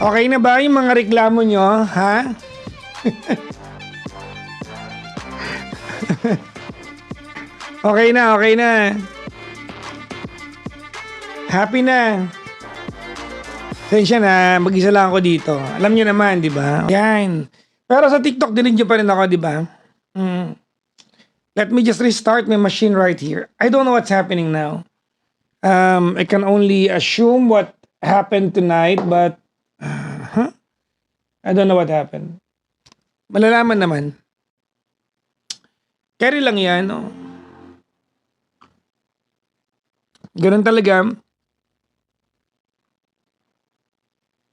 Okay na ba yung mga reklamo nyo, ha? Okay na, okay na. Happy na. Tensya na, mag-isa lang ako dito. Alam nyo naman, di ba? Yan. Pero sa TikTok, dinidyo pa rin ako, di ba? Let me just restart my machine right here. I don't know what's happening now. I can only assume what happened tonight, but I don't know what happened. Malalaman naman. Carry lang yan, no? Ganun talaga.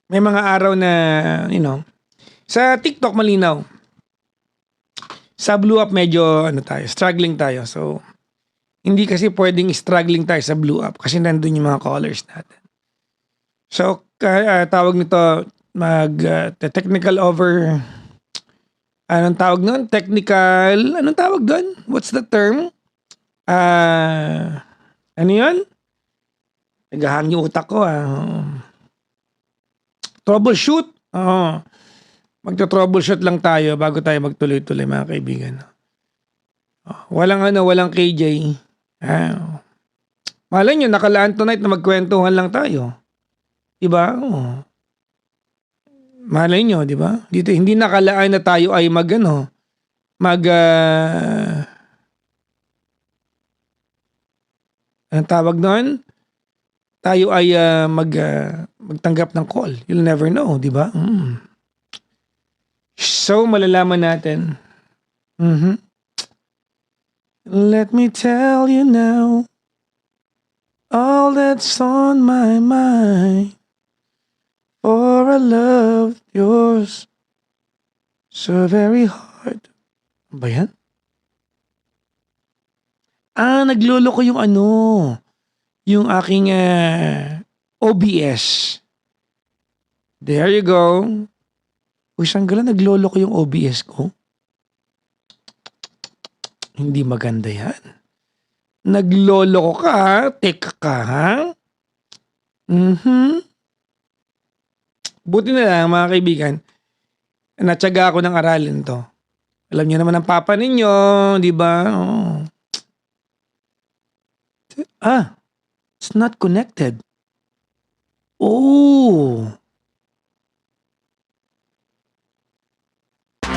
May mga araw na, sa TikTok malinaw. Sa Blue Up medyo, struggling tayo. So, hindi kasi pwedeng struggling tayo sa Blue Up kasi nandun yung mga callers natin. So, tawag nito, technical over, anong tawag nun? Anong tawag doon? What's the term? Ano yun? Naghahang yung utak ko, Troubleshoot. Magto-troubleshoot lang tayo bago tayo magtuloy-tuloy, mga kaibigan. Walang KJ. Malay nyo, nakalaan tonight na magkwentuhan lang tayo. Diba? Malay nyo, diba? Dito, hindi nakalaan na tayo ay anong tawag doon? Tayo ay magtanggap ng call. You'll never know, di ba? So, malalaman natin. Let me tell you now all that's on my mind. For I loved yours so very hard. Ano ba yan? Naglolo ko yung yung aking OBS. There you go. Uy, sanggala, naglolo ko yung OBS ko. Hindi maganda yan. Naglolo ko ka, ha? Teka ka, ha? Buti na lang, mga kaibigan, natsaga ako ng aralin to. Alam niyo naman ang papa ninyo, di ba? It's not connected. Oh.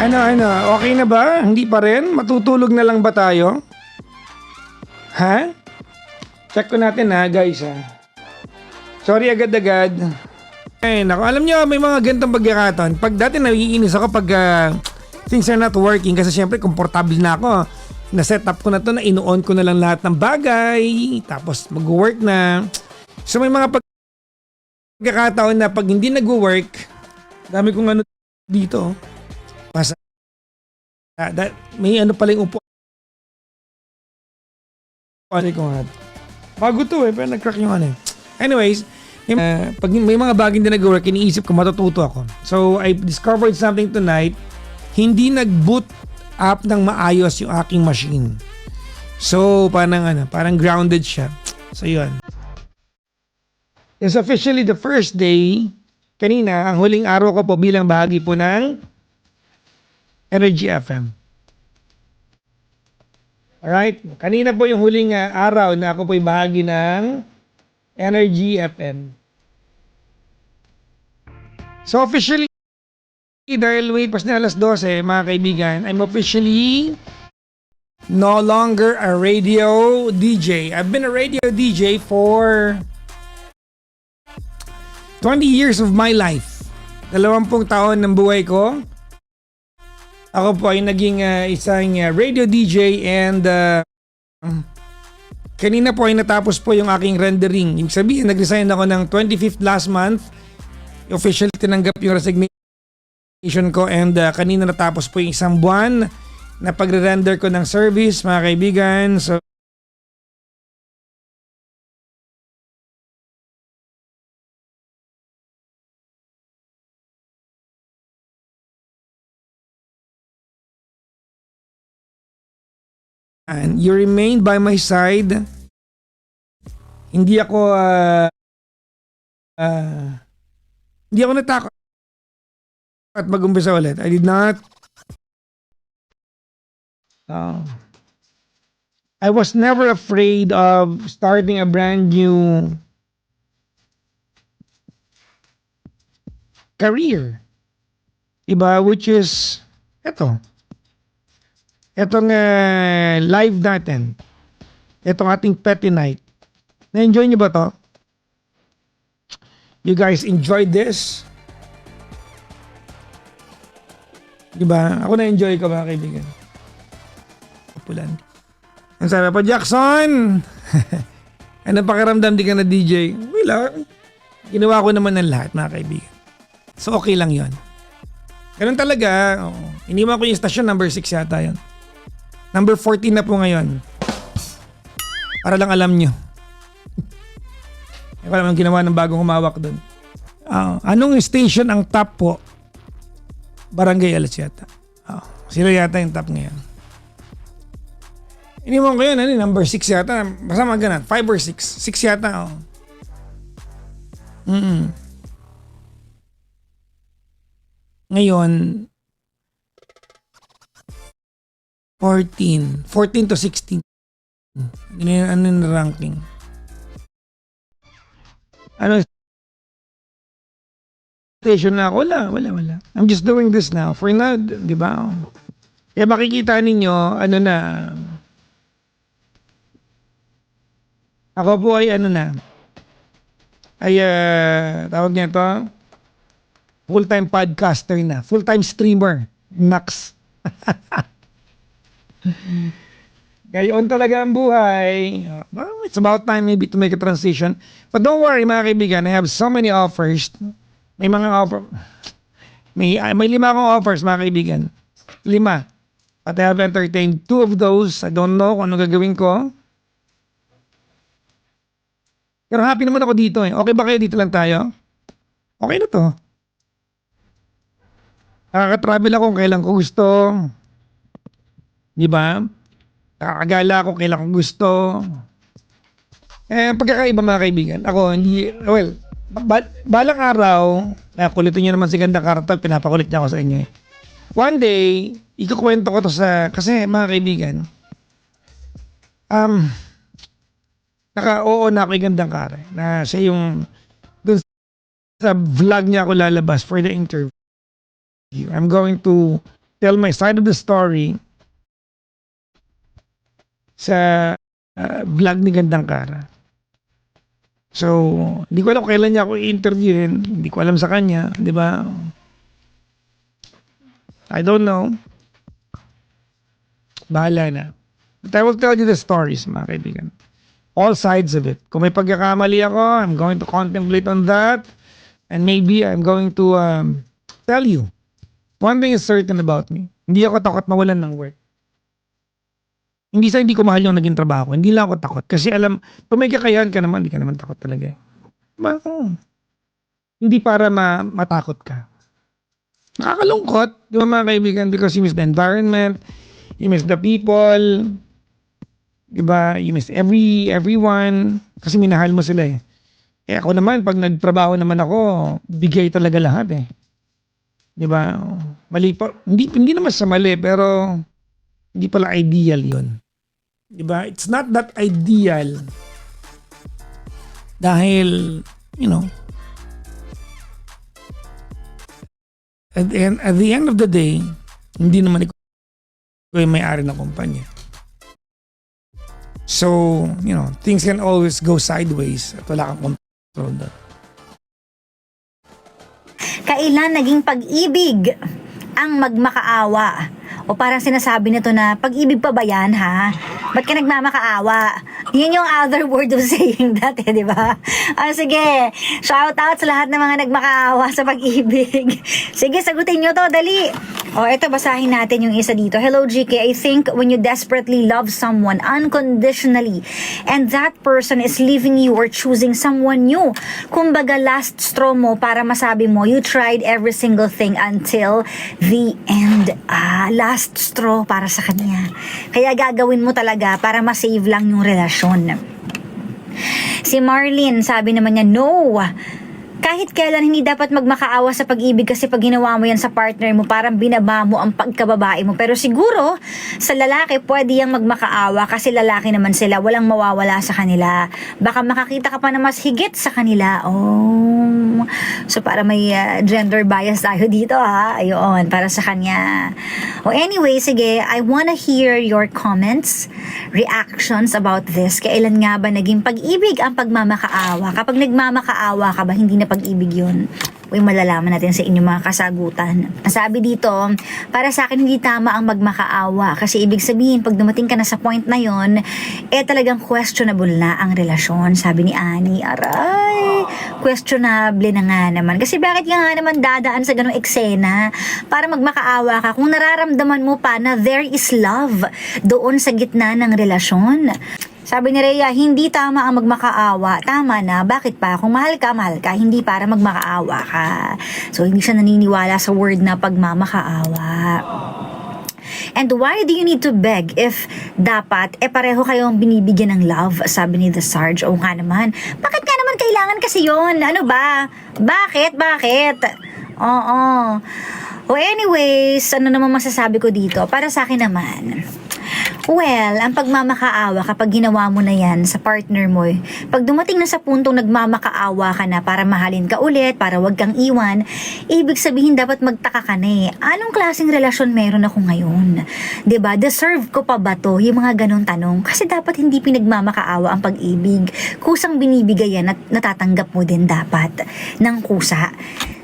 Okay na ba? Hindi pa rin? Matutulog na lang ba tayo? Ha? Check ko natin guys Sorry agad-agad. Ay, naku, alam nyo, may mga ganitong pagkakataon. Pag dati naiinis ako pag things are not working kasi syempre komportable na ako. Na-set up ko na to, na ino-on ko na lang lahat ng bagay, tapos mag-work na. So may mga pagkakataon na pag hindi nag-work, dami kong dito. May pala yung upo. Bago to pero nag-crack yung Anyways, pag may mga bagay na nag-work, iniisip ko matututo ako. So I discovered something tonight, hindi nag-boot up ng maayos yung aking machine. So, parang grounded siya. So, yun. It's officially the first day. Kanina, ang huling araw ko po bilang bahagi po ng Energy FM. Alright? Kanina po yung huling araw na ako po yung bahagi ng Energy FM. So, officially, dahil pas na alas 12, mga kaibigan, I'm officially no longer a radio DJ. I've been a radio DJ for 20 years of my life. 20 taon ng buhay ko. Ako po ay naging isang radio DJ and kanina po ay natapos po yung aking rendering. Ibig sabihin, nag-resign ako ng 25th last month. Officially tinanggap yung resignation ko and kanina natapos po yung isang buwan na pagre-render ko ng service, mga kaibigan. So and you remained by my side. Hindi ako natakot. at mag-umpisa ulit. I did not. I was never afraid of starting a brand new career. Iba, which is, etong live natin. Etong ating petty night. Na-enjoy niyo ba to? You guys enjoyed this? Diba? Ako na-enjoy ko ba, kaibigan? Kapulan. Ang sabi pa, Jackson! Ano pakiramdam di ka na DJ? Wala. Ginawa ko naman ng lahat, mga kaibigan. So, okay lang yon. Ganun talaga. Oh. Iniwan ko yung station, number 6 yata yun. Number 14 na po ngayon. Para lang alam nyo. Ako naman ginawa ng bagong humawak doon. Anong station ang top po? Barangay Alas yata. Sila yata yung top ngayon. Iniwan ko yun, number 6 yata. Basta mga ganun, 5 or 6. 6 yata. Ngayon, 14 to 16. Ano yung ranking? Ano station na ako? Wala. I'm just doing this now. For now, di ba? Kaya makikita ninyo, ano na, ako po ay tawag niya ito, full-time podcaster na, full-time streamer, Max. Gayon talaga ang buhay. It's about time maybe to make a transition. But don't worry mga kaibigan, I have so many offers. May mga offer. May 5 akong offers mga kaibigan. 5. But I have entertained 2 of those. I don't know kung ano gagawin ko. Pero happy naman ako dito eh. Okay ba kayo dito lang tayo? Okay na to. Nakaka-travel ako kung kailan ko gusto. Di ba? Nakakagala ako kailan ko gusto. Pagkakaiba mga kaibigan. Ako, balang araw, kulitin nyo naman si Ganda Kartal, pinapakulit niya ako sa inyo eh. One day, ikukwento ko to kasi mga kaibigan, oo na ako yung Gandang Kare, na siya yung, dun sa vlog niya ako lalabas for the interview. I'm going to tell my side of the story sa vlog ni Gandang Kara. So, hindi ko alam kailan niya ako i-interviewin. Hindi ko alam sa kanya, di ba? I don't know. Bahala na. But I will tell you the stories, mga kaibigan. All sides of it. Kung may pagkakamali ako, I'm going to contemplate on that. And maybe I'm going to tell you. One thing is certain about me. Hindi ako takot mawalan ng work. Hindi ko mahal yung naging trabaho. Hindi lang ako takot. Kasi alam, kung may kakayahan ka naman, hindi ka naman takot talaga eh. Hindi para matakot ka. Nakakalungkot, di ba mga kaibigan? Because you miss the environment, you miss the people, di ba? You miss everyone. Kasi minahal mo sila eh. Ako naman, pag nagtrabaho naman ako, bigay talaga lahat eh. Di ba? Mali pa. Hindi naman sa mali, pero hindi pala ideal yun. Diba? It's not that ideal. Dahil, at the end of the day, hindi naman ikaw yung may-ari ng kumpanya. So, things can always go sideways at wala kang control doon. Kailan naging pag-ibig ang magmakaawa? O parang sinasabi nito na, pag-ibig pa ba yan, ha? Ba't ka nagmamakaawa? Yun yung other word of saying that, di ba? Sige, shout out sa lahat ng mga nagmakaawa sa pag-ibig. Sige, sagutin nyo to, dali. Ito, basahin natin yung isa dito. Hello, GK. I think when you desperately love someone unconditionally and that person is leaving you or choosing someone new, kumbaga last straw mo para masabi mo, you tried every single thing until the end. Last straw para sa kanya. Kaya gagawin mo talaga para ma-save lang yung relasyon. Si Marlene, sabi naman niya, no. Kahit kailan hindi dapat magmakaawa sa pag-ibig kasi pag ginawa mo yan sa partner mo, parang binaba mo ang pagkababae mo. Pero siguro, sa lalaki, pwede yang magmakaawa kasi lalaki naman sila, walang mawawala sa kanila. Baka makakita ka pa na mas higit sa kanila. Oh. So, para may gender bias tayo dito, ha? Ayun, para sa kanya. Oh, anyway, sige, I wanna hear your comments, reactions about this. Kailan nga ba naging pag-ibig ang pagmamakaawa? Kapag nagmamakaawa ka ba, hindi na pag-ibig yun? Uy, malalaman natin sa inyong mga kasagutan. Sabi dito, para sa akin hindi tama ang magmakaawa kasi ibig sabihin pag dumating ka na sa point na yon, talagang questionable na ang relasyon. Sabi ni Annie, aray, questionable na nga naman. Kasi bakit nga naman dadaan sa ganong eksena para magmakaawa ka kung nararamdaman mo pa na there is love doon sa gitna ng relasyon? Sabi ni Rhea, hindi tama ang magmakaawa. Tama na. Bakit pa? Kung mahal ka, hindi para magmakaawa ka. So, hindi siya naniniwala sa word na pagmamakaawa. And why do you need to beg if dapat, pareho kayong binibigyan ng love? Sabi ni The Sarge. O nga naman. Bakit nga naman kailangan kasi yon? Ano ba? Bakit? Oo. O anyways, ano naman masasabi ko dito? Para sa akin naman, well, ang pagmamakaawa kapag ginawa mo na yan sa partner mo, pag dumating na sa puntong nagmamakaawa ka na para mahalin ka ulit, para wag kang iwan, ibig sabihin dapat magtaka ka na Anong klaseng relasyon meron ako ngayon? 'Di ba? Deserve ko pa ba to? Yung mga ganong tanong. Kasi dapat hindi pinagmamakaawa ang pag-ibig. Kusang binibigay yan at natatanggap mo din dapat ng kusa.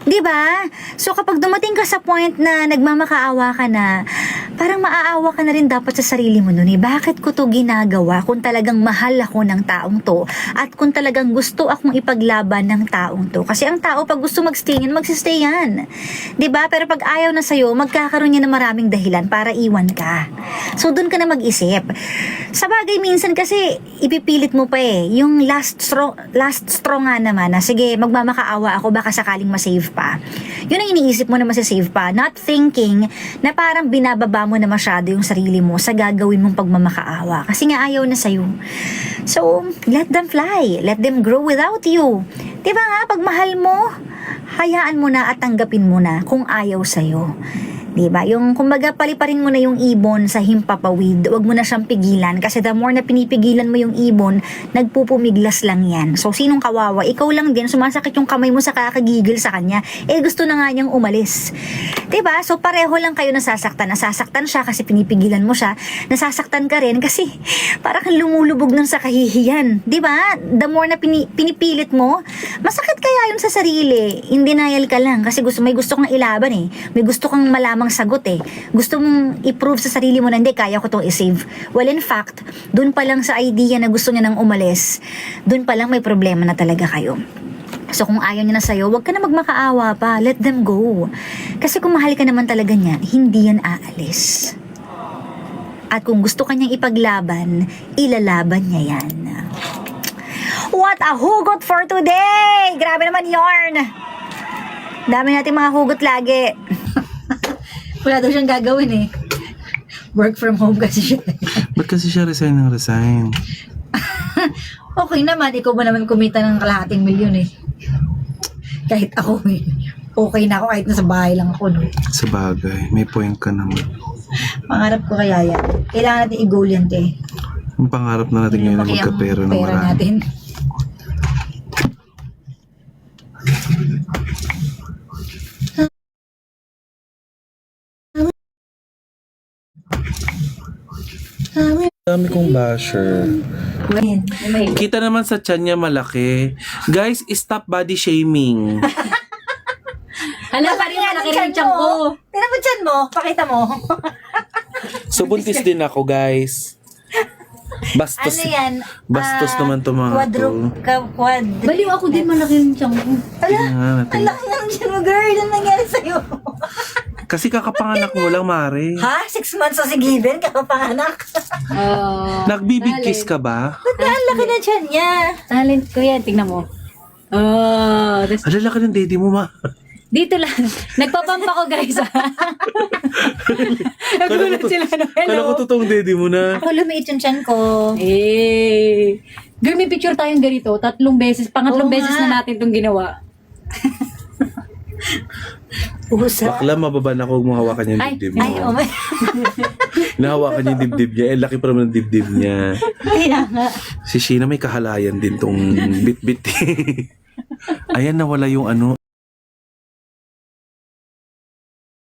'Di ba? So kapag dumating ka sa point na nagmamakaawa ka na, parang maaawa ka na rin dapat sa sarili mo nun Bakit ko to ginagawa kung talagang mahal ako ng taong to at kung talagang gusto akong ipaglaban ng taong to? Kasi ang tao pag gusto mag-stay yan, magsistay yan. 'Di ba? Pero pag ayaw na sa'yo, magkakaroon niya ng maraming dahilan para iwan ka. So doon ka na mag-isip. Sa bagay minsan kasi ipipilit mo pa yung last straw nga naman na sige, magmamakaawa ako baka sakaling masave pa. Yun ang iniisip mo na masasave pa, not thinking na parang binababa mo na masyado yung sarili mo sa gagawin mong pagmamakaawa kasi nga ayaw na sa'yo. So, let them fly. Let them grow without you. Diba nga, pag mahal mo, hayaan mo na at tanggapin mo na kung ayaw sa'yo. Diba? Yung kumbaga paliparin mo na yung ibon sa himpapawid. Huwag mo na siyang pigilan kasi the more na pinipigilan mo yung ibon, nagpupumiglas lang yan. So, sinong kawawa? Ikaw lang din, sumasakit yung kamay mo sa kakagigil sa kanya. Gusto na nga niyang umalis. Diba? So, pareho lang kayo nasasaktan. Nasasaktan siya kasi pinipigilan mo siya. Nasasaktan ka rin kasi parang lumulubog nun sa kahihiyan. Diba? The more na pinipilit mo, masakit kaya yun sa sarili. In denial ka lang kasi may gusto kang ilaban May gusto kang malamang sagot Gusto mong i-prove sa sarili mo na hindi, kaya ko itong i-save. Well, in fact, dun pa lang sa idea na gusto niya nang umalis, dun pa lang may problema na talaga kayo. So, kung ayaw niya na sa'yo, huwag ka na magmakaawa pa. Let them go. Kasi kung mahal ka naman talaga niya, hindi yan aalis. At kung gusto ka niyang ipaglaban, ilalaban niya yan. What a hugot for today! Grabe naman yarn! Dami natin mga hugot lagi. Wala daw siyang gagawin Work from home kasi siya. Ba't kasi siya resign ng resign? Okay naman, ikaw ba naman kumita ng kalahating milyon Kahit ako okay na ako kahit nasa bahay lang ako Sa bagay, may point ka naman. Pangarap ko kaya yan. Kailangan natin i-goal yan Ang pangarap na natin ngayon na magkapera ng pera marami. natin. Dami kong basher. Kita naman sa tiyan niya malaki. Guys, stop body shaming. Hala, parang malaki rin yung tiyan ko. Tingnan mo tiyan mo. Pakita mo. So, buntis din ako, guys. Bastos. Ano yan? Bastos naman to mga to. Baliw ako din, malaki yung tiyan ko. Tingnan natin. Ang laki ng tiyan mo, girl. Ano nangyari sa'yo? Kasi kakapanganak mo lang, Mare. Ha? 6 months o si Given? Kakapanganak? Nagbibig kiss ka ba? Ba't ang laki ng tiyan niya? Talent ko yan, tingnan mo. Alala ka ng daddy mo, ma. Dito lang. Nagpapampa ko, guys. Nagulat sila. Kala ko totoong daddy mo na. Ako lumiit yung tiyan ko. Girl, may picture tayong ganito. 3 beses. Pangatlong Oo beses nga. na natin itong ginawa. Pusa. Bakla, mababa na ako hawakan yung Ay, dibdib mo. Ay, oh my. Nahawakan niya yung dibdib niya. Eh, laki pa naman ng dibdib niya. Kaya nga. Si Sheena may kahalayan din tong bit-bit. Ayan, nawala yung ano.